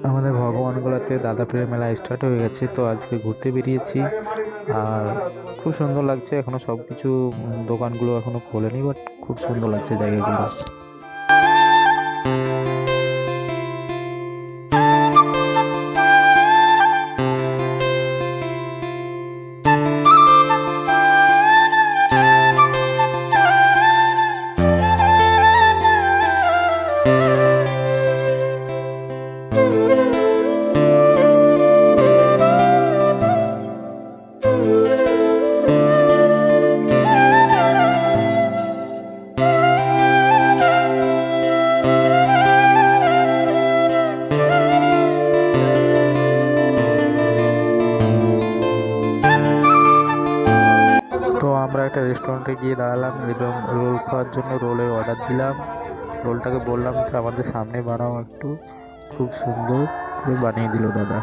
আমাদের ভগবানগোলাতে দাদা পীরের মেলা স্টার্ট হয়ে গেছে, তো আজকে ঘুরতে বেরিয়েছি। আর খুব সুন্দর লাগছে, এখনো সব কিছু দোকানগুলো এখনো খোলেনি, বাট খুব সুন্দর লাগছে জায়গাগুলো। তো আমরা একটা রেস্টুরেন্টে গিয়ে দাঁড়ালাম এবং রোল খাওয়ার জন্য রোলের অর্ডার দিলাম। রোলটাকে বললাম যে আমাদের সামনে বানাও একটু, খুব সুন্দর করে বানিয়ে দিল দাদা।